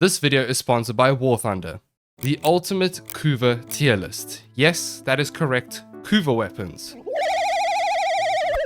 This video is sponsored by War Thunder, the ultimate Kuva tier list. Yes, that is correct, Kuva weapons.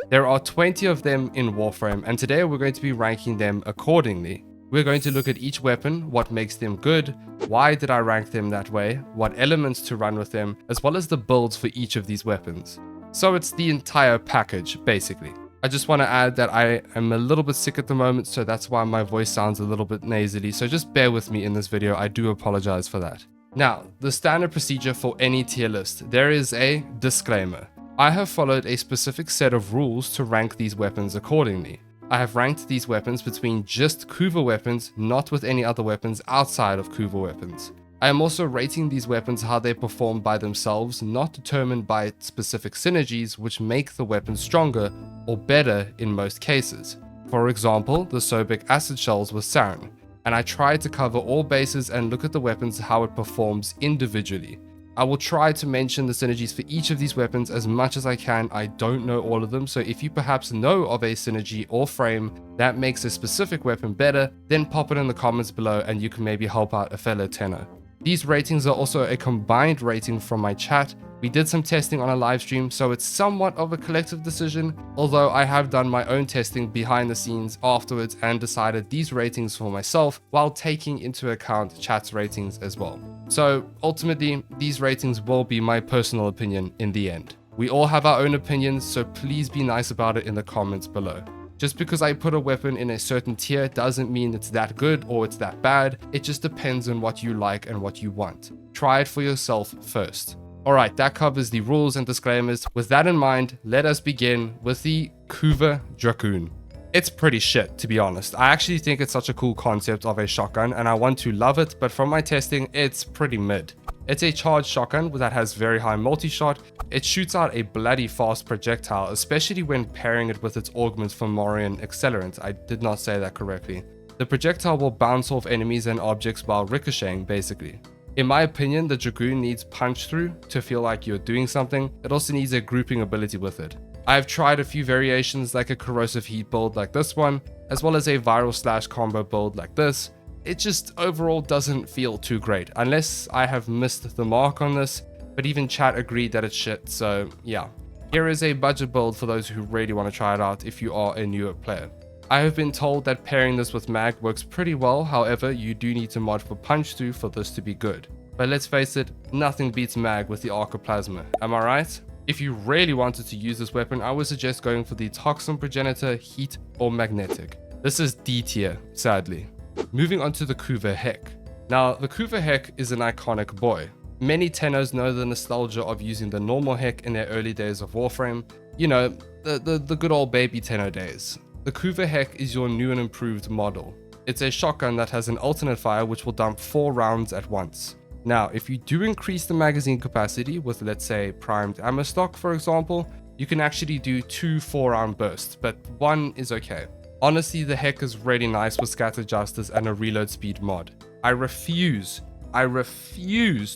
There are 20 of them in Warframe, and today we're going to be ranking them accordingly. We're going to look at each weapon, what makes them good, why did I rank them that way, what elements to run with them, as well as the builds for each of these weapons. So it's the entire package, basically. I just want to add that I am a little bit sick at the moment, so that's why my voice sounds a little bit nasally, so just bear with me in this video. I do apologize for that. Now, the standard procedure for any tier list, there is a disclaimer. I have followed a specific set of rules to rank these weapons accordingly. I have ranked these weapons between just Kuva weapons, not with any other weapons outside of Kuva weapons. I am also rating these weapons how they perform by themselves, not determined by specific synergies which make the weapon stronger or better in most cases. For example, the soic acid shells with Sarin, and I try to cover all bases and look at the weapons how it performs individually. I will try to mention the synergies for each of these weapons as much as I can. I don't know all of them, so if you perhaps know of a synergy or frame that makes a specific weapon better, then pop it in the comments below and you can maybe help out a fellow tenno. These ratings are also a combined rating from my chat. We did some testing on a live stream, so it's somewhat of a collective decision, although I have done my own testing behind the scenes afterwards and decided these ratings for myself while taking into account chat's ratings as well. So ultimately, these ratings will be my personal opinion in the end. We all have our own opinions, so please be nice about it in the comments below. Just because I put a weapon in a certain tier doesn't mean it's that good or it's that bad. It just depends on what you like and what you want. Try it for yourself first. Alright, that covers the rules and disclaimers. With that in mind, let us begin with the Kuva drakgoon. It's pretty shit, to be honest. I actually think it's such a cool concept of a shotgun and I want to love it, but from my testing, it's pretty mid. It's a charged shotgun that has very high multi-shot. It shoots out a bloody fast projectile, especially when pairing it with its augment Fomorian accelerant. I did not say that correctly. The projectile will bounce off enemies and objects while ricocheting, basically. In my opinion, the drakgoon needs punch through to feel like you're doing something. It also needs a grouping ability with it. I have tried a few variations like a corrosive heat build like this one, as well as a viral slash combo build like this. It just overall doesn't feel too great, unless I have missed the mark on this, but even chat agreed that it's shit, so yeah. Here is a budget build for those who really want to try it out if you are a newer player. I have been told that pairing this with mag works pretty well, however you do need to mod for punch through for this to be good. But let's face it, nothing beats mag with the arc of plasma, am I right? If you really wanted to use this weapon, I would suggest going for the toxin progenitor, heat, or magnetic. This is D tier, sadly. Moving on to the Kuva Heck. Now, the Kuva Heck is an iconic boy. Many tennos know the nostalgia of using the normal Heck in their early days of Warframe. You know, the good old baby tenno days. The Kuva Heck is your new and improved model. It's a shotgun that has an alternate fire which will dump 4 rounds at once. Now, if you do increase the magazine capacity with, let's say, primed ammo stock, for example, you can actually do 2 4-round bursts, but 1 is okay. Honestly, the Heck is really nice with scatter justice and a reload speed mod. I refuse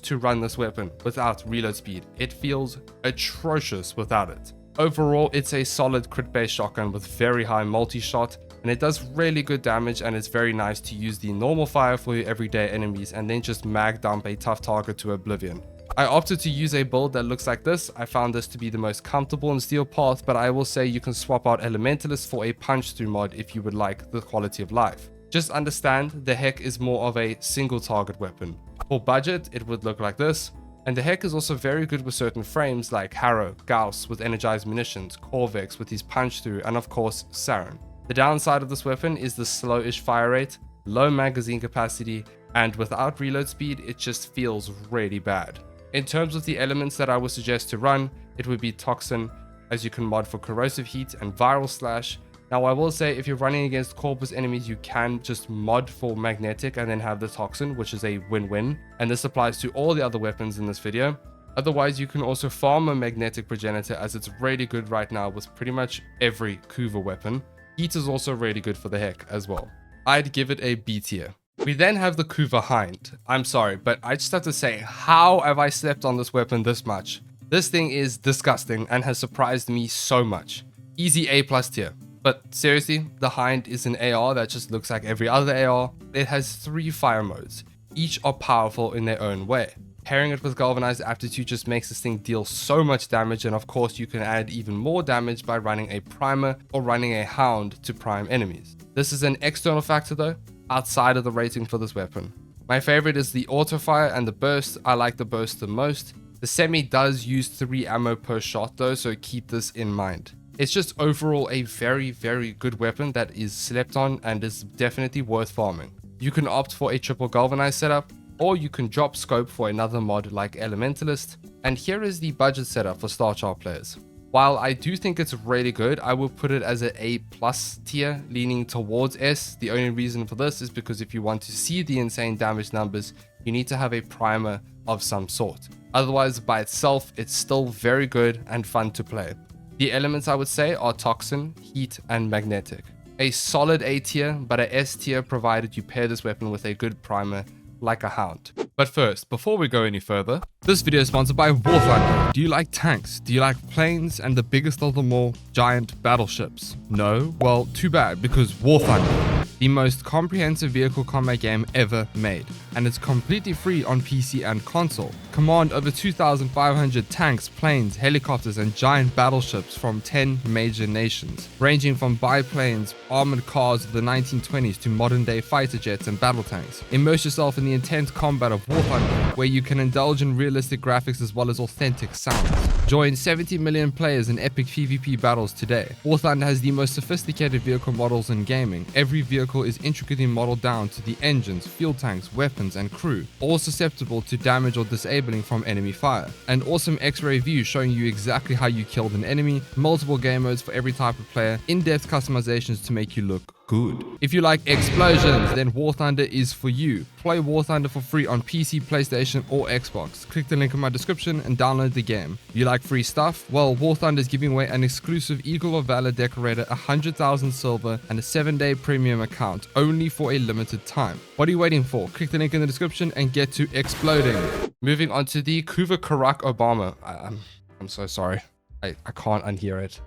to run this weapon without reload speed. It feels atrocious without it. Overall, it's a solid crit-based shotgun with very high multi-shot, and it does really good damage, and it's very nice to use the normal fire for your everyday enemies and then just mag dump a tough target to oblivion. I opted to use a build that looks like this. I found this to be the most comfortable in Steel Path, but I will say you can swap out Elementalist for a punch through mod if you would like the quality of life. Just understand the Heck is more of a single target weapon. For budget, it would look like this. And the Heck is also very good with certain frames like Harrow, Gauss with energized munitions, Corvex with his punch through, and of course Sarin. The downside of this weapon is the slowish fire rate, low magazine capacity, and without reload speed, it just feels really bad. In terms of the elements that I would suggest to run, it would be Toxin, as you can mod for Corrosive Heat and Viral Slash. Now I will say if you're running against Corpus enemies, you can just mod for Magnetic and then have the Toxin, which is a win-win. And this applies to all the other weapons in this video. Otherwise, you can also farm a Magnetic Progenitor as it's really good right now with pretty much every Kuva weapon. Heat is also really good for the Heck as well. I'd give it a B tier. We then have the Kuva Hind. I'm sorry, but I just have to say, how have I slept on this weapon this much? This thing is disgusting and has surprised me so much. Easy A+ tier. But seriously, the Hind is an AR that just looks like every other AR. It has 3 fire modes. Each are powerful in their own way. Pairing it with galvanized aptitude just makes this thing deal so much damage, and of course you can add even more damage by running a primer or running a hound to prime enemies. This is an external factor though, outside of the rating for this weapon. My favorite is the auto fire and the burst. I like the burst the most. The semi does use 3 ammo per shot though, so keep this in mind. It's just overall a very good weapon that is slept on and is definitely worth farming. You can opt for a triple galvanized setup, or you can drop scope for another mod like Elementalist, and here is the budget setup for Star Chart players. While I do think it's really good, I will put it as an A+ tier leaning towards S. The only reason for this is because if you want to see the insane damage numbers, you need to have a primer of some sort. Otherwise, by itself, it's still very good and fun to play. The elements I would say are Toxin, Heat, and Magnetic. A solid A tier, but a S tier provided you pair this weapon with a good primer like a hound. But first, before we go any further, this video is sponsored by Warframe. Do you like tanks? Do you like planes and the biggest of them all, giant battleships? No? Well, too bad, because Warframe, the most comprehensive vehicle combat game ever made, and it's completely free on PC and console. Command over 2,500 tanks, planes, helicopters, and giant battleships from 10 major nations, ranging from biplanes, armored cars of the 1920s to modern-day fighter jets and battle tanks. Immerse yourself in the intense combat of Warframe, where you can indulge in realistic graphics as well as authentic sounds. Join 70 million players in epic PvP battles today. War Thunder has the most sophisticated vehicle models in gaming. Every vehicle is intricately modeled down to the engines, fuel tanks, weapons, and crew, all susceptible to damage or disabling from enemy fire. An awesome X-ray view showing you exactly how you killed an enemy, multiple game modes for every type of player, in-depth customizations to make you look good. If you like explosions, then War Thunder is for you. Play War Thunder for free on PC, PlayStation, or Xbox. Click the link in my description and download the game. You like free stuff? Well, War Thunder is giving away an exclusive Eagle of Valor decorator, 100,000 silver, and a 7-day premium account, only for a limited time. What are you waiting for? Click the link in the description and get to exploding. Moving on to the Kuva Karak Obama. I'm so sorry. I can't unhear it.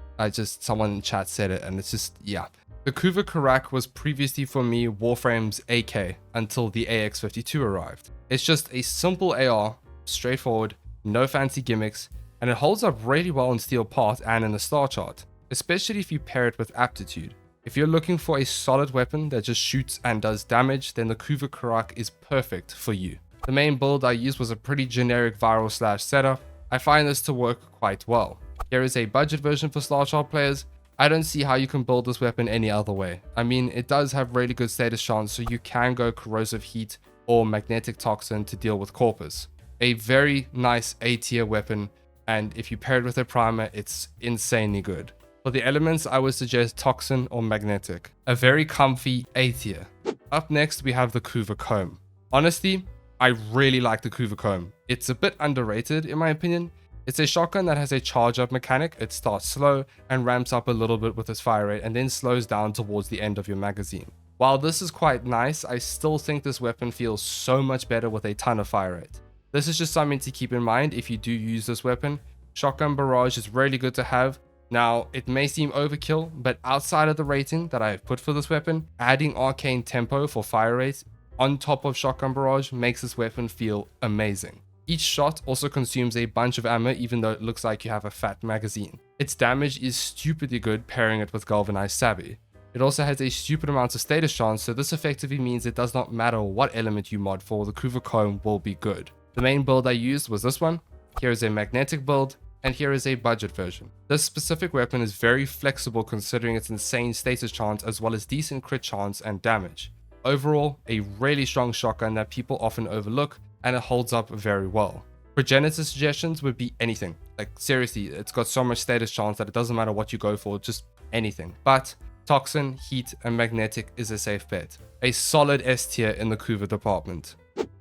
Someone in chat said it, and it's just, yeah. The Kuva Karak was previously for me Warframe's AK until the AX52 arrived. It's just a simple AR, straightforward, no fancy gimmicks, and it holds up really well in Steel Path and in the Star Chart, especially if you pair it with Aptitude. If you're looking for a solid weapon that just shoots and does damage, then the Kuva Karak is perfect for you. The main build I used was a pretty generic viral slash setup. I find this to work quite well. There is a budget version for Star Chart players. I don't see how you can build this weapon any other way. I mean, it does have really good status chance, so you can go Corrosive Heat or Magnetic Toxin to deal with Corpus. A very nice A tier weapon, and if you pair it with a primer, it's insanely good. For the elements, I would suggest Toxin or Magnetic. A very comfy A tier. Up next, we have the Kuva Comb. Honestly, I really like the Kuva Comb. It's a bit underrated in my opinion. It's a shotgun that has a charge up mechanic. It starts slow and ramps up a little bit with its fire rate and then slows down towards the end of your magazine. While this is quite nice, I still think this weapon feels so much better with a ton of fire rate. This is just something to keep in mind if you do use this weapon. Shotgun barrage is really good to have. Now, it may seem overkill, but outside of the rating that I have put for this weapon, adding arcane tempo for fire rate on top of shotgun barrage makes this weapon feel amazing. Each shot also consumes a bunch of ammo, even though it looks like you have a fat magazine. Its damage is stupidly good pairing it with Galvanized Savvy. It also has a stupid amount of status chance, so this effectively means it does not matter what element you mod for, the Kuva Comb will be good. The main build I used was this one. Here is a magnetic build, and here is a budget version. This specific weapon is very flexible considering its insane status chance as well as decent crit chance and damage. Overall, a really strong shotgun that people often overlook, and it holds up very well. Progenitor suggestions would be anything. Like seriously, it's got so much status chance that it doesn't matter what you go for, just anything. But Toxin, Heat, and Magnetic is a safe bet. A solid S tier in the Kuva department.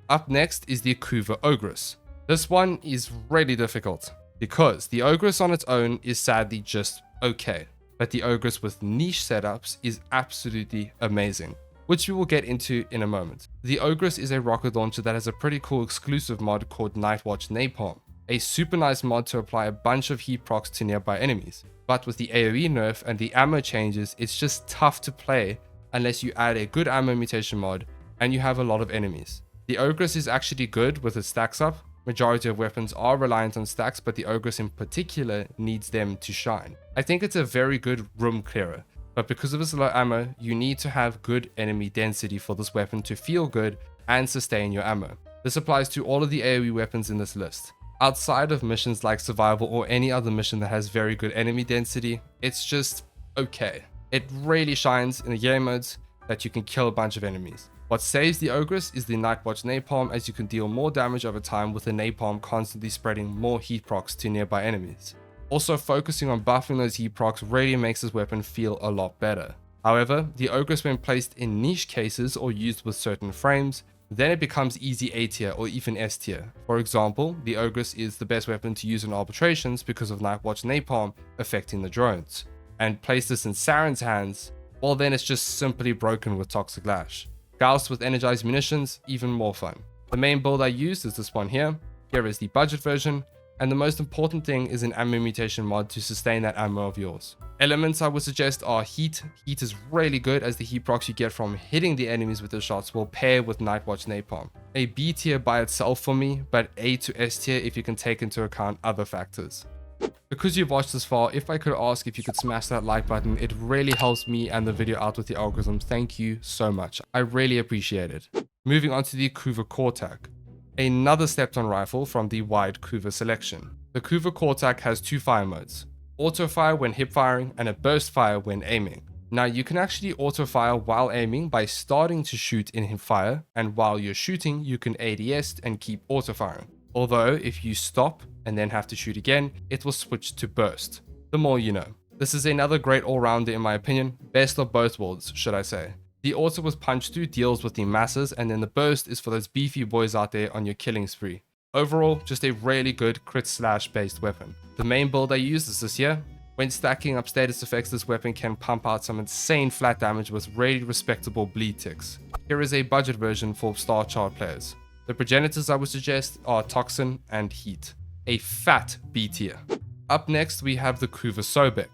Up next is the Kuva Ogress. This one is really difficult because the Ogress on its own is sadly just okay, but the Ogress with niche setups is absolutely amazing, which we will get into in a moment. The Ogress is a rocket launcher that has a pretty cool exclusive mod called Nightwatch Napalm. a super nice mod to apply a bunch of heat procs to nearby enemies. But with the AoE nerf and the ammo changes, it's just tough to play unless you add a good ammo mutation mod and you have a lot of enemies. The Ogis is actually good with its stacks up. Majority of weapons are reliant on stacks, but the Ogis in particular needs them to shine. I think it's a very good room clearer, but because of its low ammo, you need to have good enemy density for this weapon to feel good and sustain your ammo. This applies to all of the AoE weapons in this list. Outside of missions like survival or any other mission that has very good enemy density, it's just okay. It really shines in the game modes that you can kill a bunch of enemies. What saves the Ogis is the Nightwatch Napalm, as you can deal more damage over time with the Napalm constantly spreading more heat procs to nearby enemies. Also, focusing on buffing those heat procs really makes this weapon feel a lot better. However, the Ogis, when placed in niche cases or used with certain frames, then it becomes easy A tier or even S tier. For example, the Ogis is the best weapon to use in arbitrations because of Nightwatch Napalm affecting the drones. And place this in Saren's hands, well then it's just simply broken with Toxic Lash. Gauss with energized munitions, even more fun. The main build I used is this one here. Here is the budget version, and the most important thing is an ammo mutation mod to sustain that ammo of yours. Elements I would suggest are heat. Heat is really good as the heat procs you get from hitting the enemies with the shots will pair with Nightwatch Napalm. A B tier by itself for me, but A to S tier if you can take into account other factors. Because you've watched this far, if I could ask if you could smash that like button, it really helps me and the video out with the algorithms. Thank you so much. I really appreciate it. Moving on to the Kuva Kortak. Another stepped-on rifle from the wide Kuva selection. The Kuva Kortak has two fire modes. Auto fire when hip firing and a burst fire when aiming. Now you can actually auto fire while aiming by starting to shoot in hip fire, and while you're shooting you can ADS and keep auto firing. Although if you stop and then have to shoot again, it will switch to burst. The more you know. This is another great all-rounder in my opinion, best of both worlds should I say. The auto with punch through deals with the masses, and then the burst is for those beefy boys out there on your killing spree. Overall, just a really good crit slash based weapon. The main build I use is this here. When stacking up status effects, this weapon can pump out some insane flat damage with really respectable bleed ticks. Here is a budget version for star chart players. The progenitors I would suggest are Toxin and Heat. A fat B tier. Up next we have the Kuva Soic.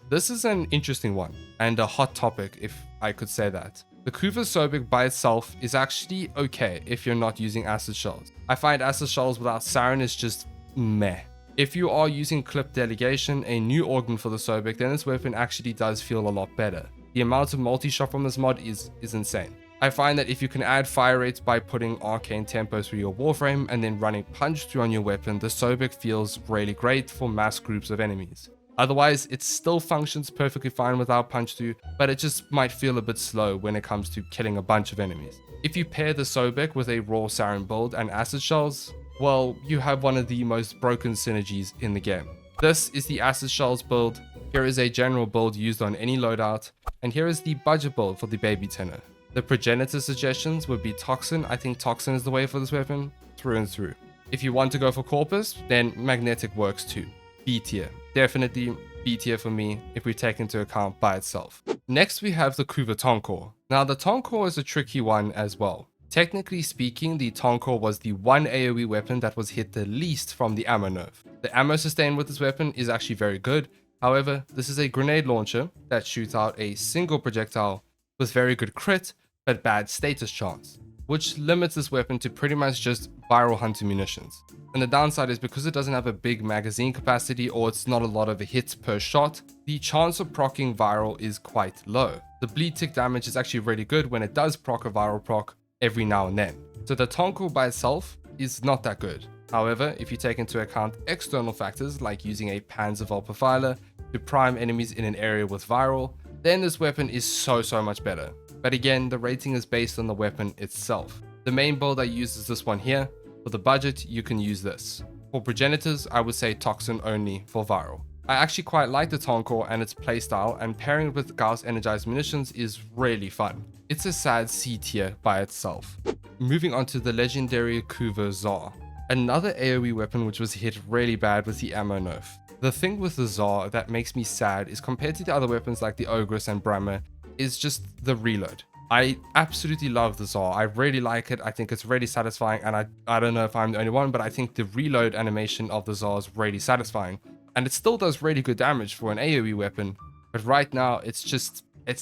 This is an interesting one, and a hot topic if I could say that. The Kuva Soic by itself is actually okay if you're not using acid shells. I find acid shells without Saren is just meh. If you are using clip delegation, a new organ for the Soic, then this weapon actually does feel a lot better. The amount of multi-shot from this mod is insane. I find that if you can add fire rates by putting arcane tempo through your warframe and then running punch through on your weapon, the Soic feels really great for mass groups of enemies. Otherwise, it still functions perfectly fine without punch through, but it just might feel a bit slow when it comes to killing a bunch of enemies. If you pair the Soic with a raw Saren build and acid shells, well, you have one of the most broken synergies in the game. This is the acid shells build, here is a general build used on any loadout, and here is the budget build for the baby tenno. The progenitor suggestions would be Toxin. I think Toxin is the way for this weapon, through and through. If you want to go for Corpus, then Magnetic works too. B tier. Definitely B tier for me if we take into account by itself. Next we have the Kuva tonor. Now the tonor is a tricky one as well. Technically speaking, the tonor was the one AoE weapon that was hit the least from the ammo nerf. The ammo sustain with this weapon is actually very good. However, this is a grenade launcher that shoots out a single projectile with very good crit but bad status chance, which limits this weapon to pretty much just viral hunter munitions. And the downside is because it doesn't have a big magazine capacity or it's not a lot of hits per shot, the chance of proccing viral is quite low. The bleed tick damage is actually really good when it does proc a viral proc every now and then. So the tonor by itself is not that good. However, if you take into account external factors like using a Panzerval profiler to prime enemies in an area with viral, then this weapon is so much better. But again, the rating is based on the weapon itself. The main build I use is this one here. For the budget, you can use this. For progenitors, I would say Toxin only for viral. I actually quite like the tonor and its playstyle, and pairing it with Gauss energized munitions is really fun. It's a sad C tier by itself. Moving on to the legendary Kuva Tsar. Another AoE weapon which was hit really bad with the ammo nerf. The thing with the Tsar that makes me sad is compared to the other weapons like the Ogis and Brammer, is just the reload. I absolutely love the Tsar. I really like it. I think it's really satisfying, and I don't know if I'm the only one, but I think the reload animation of the Tsar is really satisfying. And it still does really good damage for an AoE weapon, but right now it's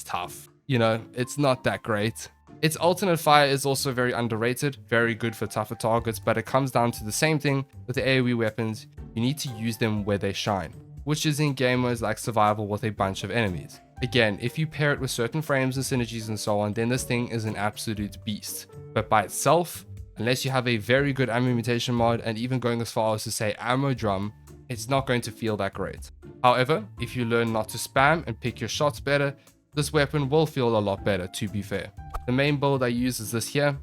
tough. You know, it's not that great. Its alternate fire is also very underrated, very good for tougher targets, but it comes down to the same thing with the AoE weapons. You need to use them where they shine, which is in game modes like survival with a bunch of enemies. Again, if you pair it with certain frames and synergies and so on, then this thing is an absolute beast. But by itself, unless you have a very good ammo mutation mod, and even going as far as to say ammo drum, it's not going to feel that great. However, if you learn not to spam and pick your shots better, this weapon will feel a lot better, to be fair. The main build I use is this here,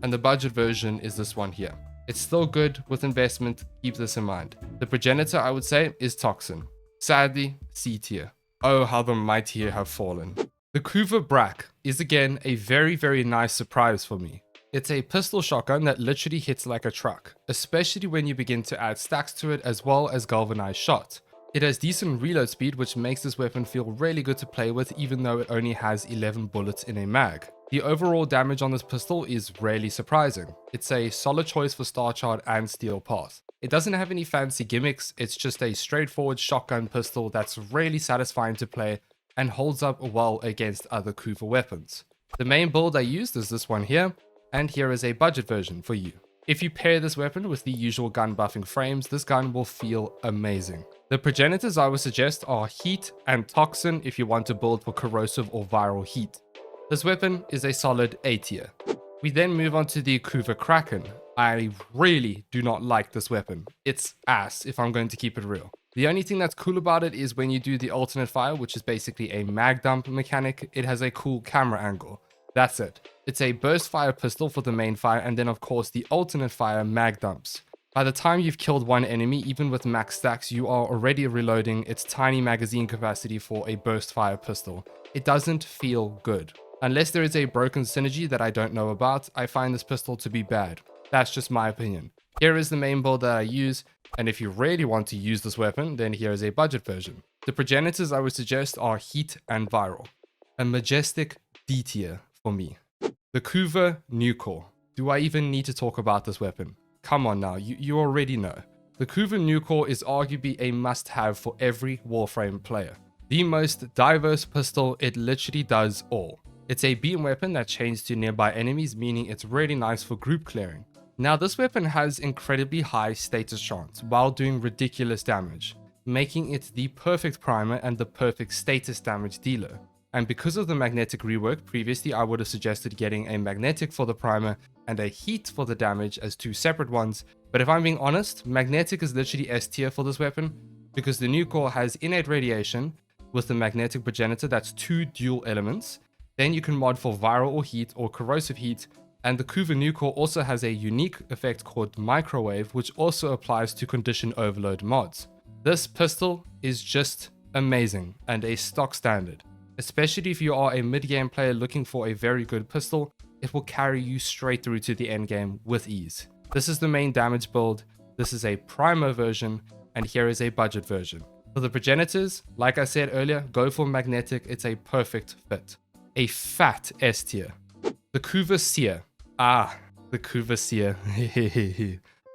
and the budget version is this one here. It's still good with investment, keep this in mind. The progenitor, I would say, is Toxin. Sadly, C tier. Oh, how the mighty have fallen. The Kuva Brak is again a very, very nice surprise for me. It's a pistol shotgun that literally hits like a truck, especially when you begin to add stacks to it as well as galvanized shot. It has decent reload speed, which makes this weapon feel really good to play with, even though it only has 11 bullets in a mag. The overall damage on this pistol is really surprising. It's a solid choice for Star Chart and Steel Path. It doesn't have any fancy gimmicks, it's just a straightforward shotgun pistol that's really satisfying to play and holds up well against other Kuva weapons. The main build I used is this one here, and here is a budget version for you. If you pair this weapon with the usual gun buffing frames, this gun will feel amazing. The progenitors I would suggest are Heat and Toxin if you want to build for corrosive or viral heat. This weapon is a solid A tier. We then move on to the Kuva Kraken. I really do not like this weapon. It's ass if I'm going to keep it real. The only thing that's cool about it is when you do the alternate fire, which is basically a mag dump mechanic, it has a cool camera angle. That's it. It's a burst fire pistol for the main fire, and then of course the alternate fire mag dumps. By the time you've killed one enemy, even with max stacks, you are already reloading its tiny magazine capacity for a burst fire pistol. It doesn't feel good. Unless there is a broken synergy that I don't know about, I find this pistol to be bad. That's just my opinion. Here is the main build that I use, and if you really want to use this weapon, then here is a budget version. The progenitors I would suggest are Heat and Viral. A majestic D tier for me. The Kuva Nucor. Do I even need to talk about this weapon? Come on now, you already know. The Kuva Nucor is arguably a must-have for every Warframe player. The most diverse pistol, it literally does all. It's a beam weapon that chains to nearby enemies, meaning it's really nice for group clearing. Now this weapon has incredibly high status chance while doing ridiculous damage, making it the perfect primer and the perfect status damage dealer. And because of the magnetic rework, previously I would have suggested getting a magnetic for the primer and a heat for the damage as two separate ones, but if I'm being honest, magnetic is literally S tier for this weapon, because the Nucor has innate radiation with the magnetic progenitor that's two dual elements. Then you can mod for viral or heat or corrosive heat, and the Kuva Nucor also has a unique effect called microwave, which also applies to condition overload mods. This pistol is just amazing and a stock standard. Especially if you are a mid-game player looking for a very good pistol, it will carry you straight through to the end game with ease. This is the main damage build, this is a primer version, and here is a budget version. For the progenitors, like I said earlier, go for magnetic, it's a perfect fit. A fat S tier. The Kuva Seer. The Kuva Seer.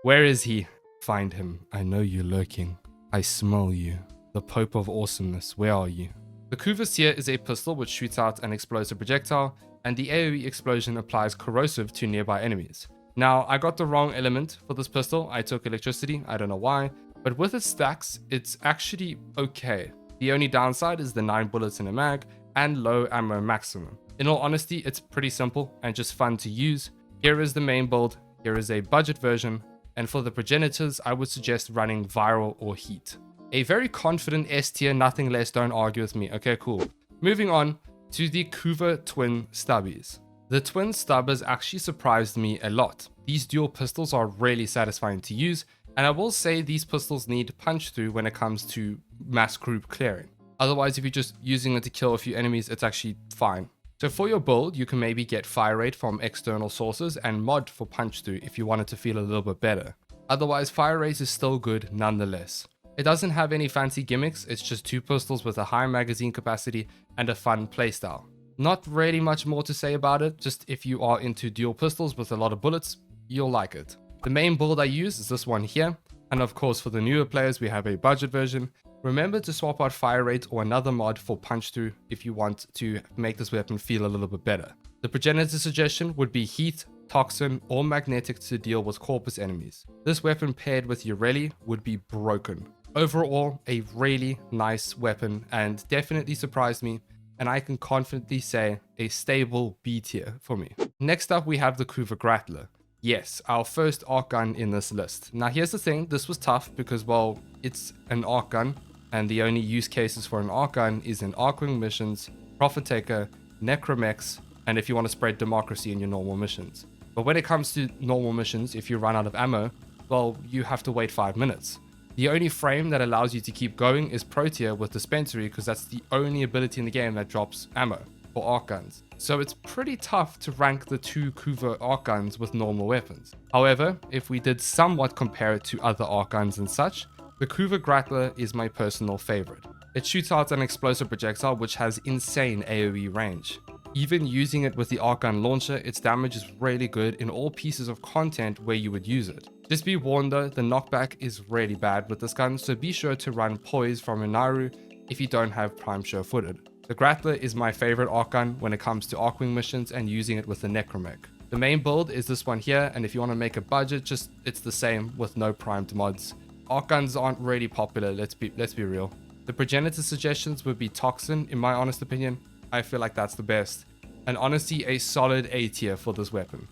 Where is he? Find him. I know you're lurking. I smell you. The Pope of Awesomeness, where are you? The Kuva Seer is a pistol which shoots out an explosive projectile, and the AoE explosion applies corrosive to nearby enemies. Now, I got the wrong element for this pistol. I took electricity, I don't know why, but with its stacks, it's actually okay. The only downside is the 9 bullets in a mag, and low ammo maximum. In all honesty, it's pretty simple and just fun to use. Here is the main build, here is a budget version, and for the progenitors, I would suggest running viral or heat. A very confident S tier, nothing less, don't argue with me. Okay, cool. Moving on to the Kuva Twin Stubbies. The Twin Stubbers actually surprised me a lot. These dual pistols are really satisfying to use, and I will say these pistols need punch through when it comes to mass group clearing. Otherwise, if you're just using it to kill a few enemies, it's actually fine. So for your build, you can maybe get fire rate from external sources and mod for punch through if you want it to feel a little bit better. Otherwise, fire rate is still good nonetheless. It doesn't have any fancy gimmicks, it's just two pistols with a high magazine capacity and a fun playstyle. Not really much more to say about it, just if you are into dual pistols with a lot of bullets, you'll like it. The main build I use is this one here, and of course for the newer players we have a budget version. Remember to swap out fire rate or another mod for punch through if you want to make this weapon feel a little bit better. The progenitor suggestion would be heat, toxin, or magnetic to deal with corpus enemies. This weapon paired with Ureli would be broken. Overall, a really nice weapon and definitely surprised me, and I can confidently say a stable B tier for me. Next up we have the Kuva Grattler. Yes, our first arc gun in this list. Now here's the thing, this was tough because, well, it's an arc gun, and the only use cases for an arc gun is in Arcwing missions, Profit Taker, Necromex, and if you want to spread democracy in your normal missions. But when it comes to normal missions, if you run out of ammo, well, you have to wait 5 minutes. The only frame that allows you to keep going is Pro Tier with Dispensary, because that's the only ability in the game that drops ammo for arc guns. So it's pretty tough to rank the two Kuva arc guns with normal weapons. However, if we did somewhat compare it to other arc guns and such, the Kuva Grattler is my personal favorite. It shoots out an explosive projectile which has insane AoE range. Even using it with the arc gun launcher, its damage is really good in all pieces of content where you would use it. Just be warned though, the knockback is really bad with this gun, so be sure to run Poise from Inaru if you don't have Prime Sure-Footed. The Grattler is my favorite arc gun when it comes to Arcwing missions and using it with the Necromech. The main build is this one here, and if you want to make a budget, it's the same with no primed mods. Arc guns aren't really popular, let's be real. The progenitor suggestions would be Toxin, in my honest opinion. I feel like that's the best, and honestly a solid A tier for this weapon.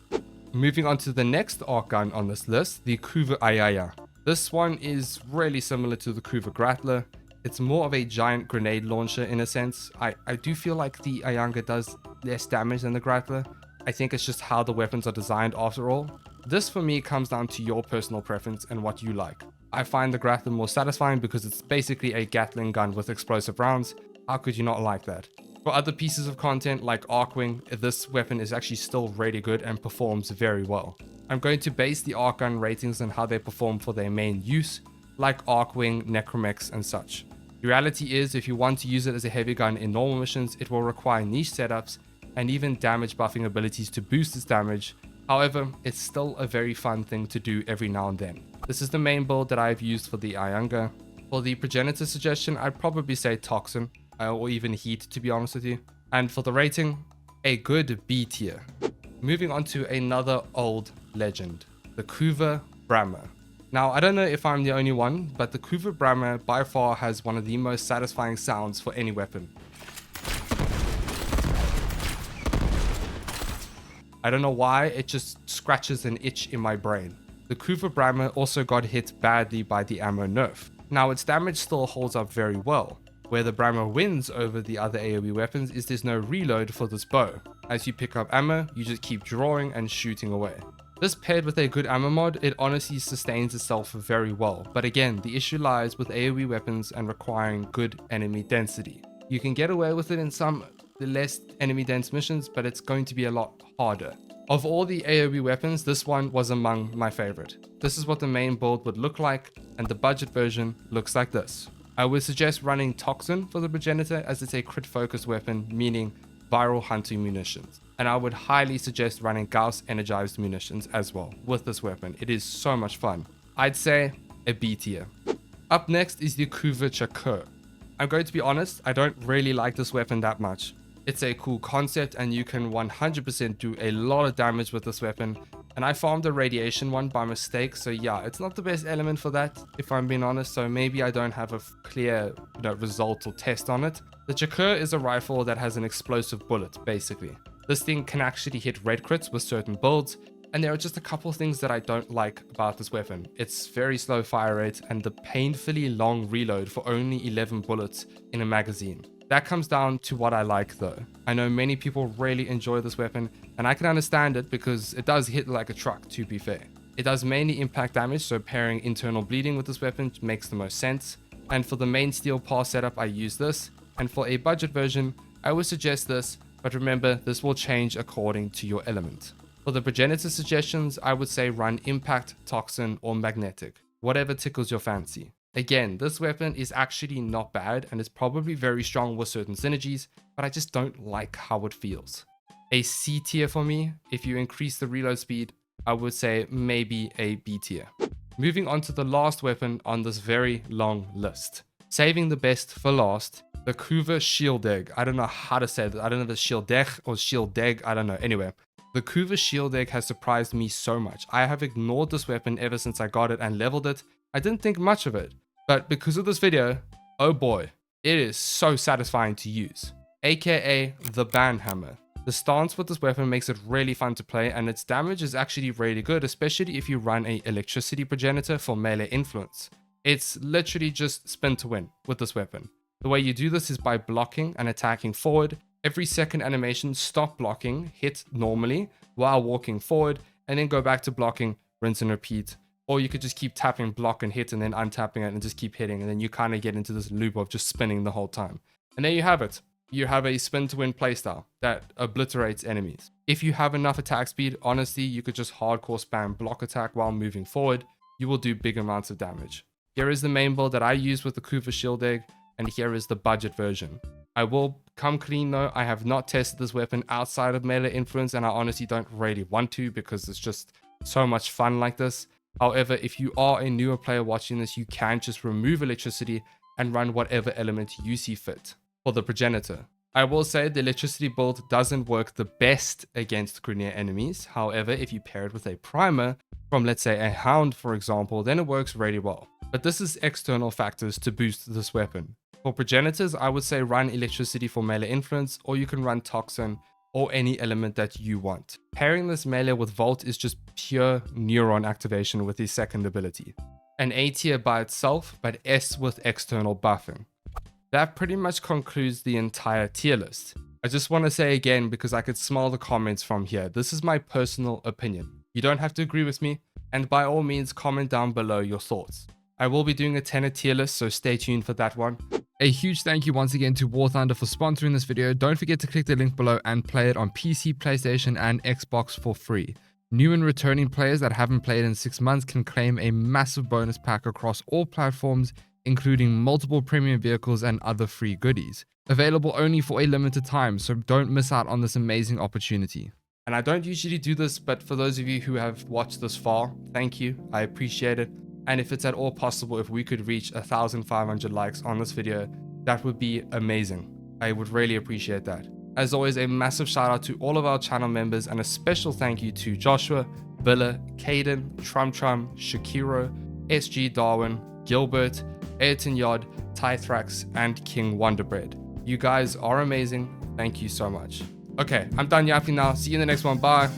Moving on to the next arc gun on this list, the Kuva Aaya. This one is really similar to the Kuva Grattler. It's more of a giant grenade launcher in a sense. I do feel like the Aaya does less damage than the Grattler. I think it's just how the weapons are designed after all. This for me comes down to your personal preference and what you like. I find the Grattler more satisfying because it's basically a Gatling gun with explosive rounds. How could you not like that? For other pieces of content like Arcwing, this weapon is actually still really good and performs very well. I'm going to base the arc gun ratings on how they perform for their main use, like Arcwing, Necromex and such. The reality is, if you want to use it as a heavy gun in normal missions, it will require niche setups and even damage buffing abilities to boost its damage. However, it's still a very fun thing to do every now and then. This is the main build that I've used for the Aaya. For the progenitor suggestion, I'd probably say Toxin, or even Heat to be honest with you. And for the rating, a good B tier. Moving on to another old legend, the Kuva Brammer. Now, I don't know if I'm the only one, but the Kuva Brammer by far has one of the most satisfying sounds for any weapon. I don't know why, it just scratches an itch in my brain. The Kuva Brammer also got hit badly by the ammo nerf. Now, its damage still holds up very well. Where the Brammer wins over the other AoE weapons is there's no reload for this bow. As you pick up ammo, you just keep drawing and shooting away. This paired with a good ammo mod, it honestly sustains itself very well, but again, the issue lies with AoE weapons and requiring good enemy density. You can get away with it in some less enemy dense missions, but it's going to be a lot harder. Of all the AoE weapons, this one was among my favorite. This is what the main build would look like, and the budget version looks like this. I would suggest running Toxin for the progenitor as it's a crit focused weapon, meaning viral hunting munitions. And I would highly suggest running Gauss energized munitions as well with this weapon. It is so much fun. I'd say a B tier. Up next is the Kuva Chakur. I'm going to be honest, I don't really like this weapon that much. It's a cool concept and you can 100% do a lot of damage with this weapon. And I farmed a radiation one by mistake, so yeah, it's not the best element for that, if I'm being honest, so maybe I don't have a clear result or test on it. The Chakur is a rifle that has an explosive bullet, basically. This thing can actually hit red crits with certain builds, and there are just a couple things that I don't like about this weapon. It's very slow fire rate and the painfully long reload for only 11 bullets in a magazine. That comes down to what I like though. I know many people really enjoy this weapon, and I can understand it because it does hit like a truck, to be fair. It does mainly impact damage, so pairing internal bleeding with this weapon makes the most sense. And for the main steel pass setup, I use this. And for a budget version, I would suggest this, but remember, this will change according to your element. For the progenitor suggestions, I would say run Impact, Toxin, or Magnetic, whatever tickles your fancy. Again, this weapon is actually not bad and is probably very strong with certain synergies, but I just don't like how it feels. A C tier for me. If you increase the reload speed, I would say maybe a B tier. Moving on to the last weapon on this very long list. Saving the best for last, the Kuva Tierlist. I don't know how to say that. I don't know if it's Tierlist or Tierlist. I don't know. Anyway, the Kuva Tierlist has surprised me so much. I have ignored this weapon ever since I got it and leveled it. I didn't think much of it, but because of this video, oh boy, it is so satisfying to use. AKA the band hammer. The stance with this weapon makes it really fun to play, and its damage is actually really good, especially if you run a electricity progenitor for melee influence. It's literally just spin to win with this weapon. The way you do this is by blocking and attacking forward. Every second animation, stop blocking, hit normally while walking forward, and then go back to blocking, rinse and repeat. Or you could just keep tapping block and hit and then untapping it and just keep hitting, and then you kind of get into this loop of just spinning the whole time. And there you have it. You have a spin to win playstyle that obliterates enemies. If you have enough attack speed, honestly, you could just hardcore spam block attack while moving forward. You will do big amounts of damage. Here is the main build that I use with the Kuva Tierlist, and here is the budget version. I will come clean though, I have not tested this weapon outside of melee influence, and I honestly don't really want to because it's just so much fun like this. However, if you are a newer player watching this, you can just remove electricity and run whatever element you see fit. For the progenitor, I will say the electricity build doesn't work the best against Grineer enemies. However, if you pair it with a primer from, let's say, a hound, for example, then it works really well. But this is external factors to boost this weapon. For progenitors, I would say run electricity for melee influence, or you can run toxin or any element that you want. Pairing this melee with Volt is just pure neuron activation with his second ability. An A tier by itself, but S with external buffing. That pretty much concludes the entire tier list. I just want to say again, because I could smell the comments from here, this is my personal opinion. You don't have to agree with me, and by all means comment down below your thoughts. I will be doing a tenno tier list, so stay tuned for that one. A huge thank you once again to War Thunder for sponsoring this video. Don't forget to click the link below and play it on PC, PlayStation, and Xbox for free. New and returning players that haven't played in 6 months can claim a massive bonus pack across all platforms, including multiple premium vehicles and other free goodies. Available only for a limited time, so don't miss out on this amazing opportunity. And I don't usually do this, but for those of you who have watched this far, thank you. I appreciate it. And if it's at all possible, if we could reach 1,500 likes on this video, that would be amazing. I would really appreciate that. As always, a massive shout out to all of our channel members, and a special thank you to Joshua, Billa, Caden, Trum, Shakiro, SG Darwin, Gilbert, Ayrton Yod, Tythrax, and King Wonderbread. You guys are amazing. Thank you so much. Okay, I'm done yapping now. See you in the next one. Bye.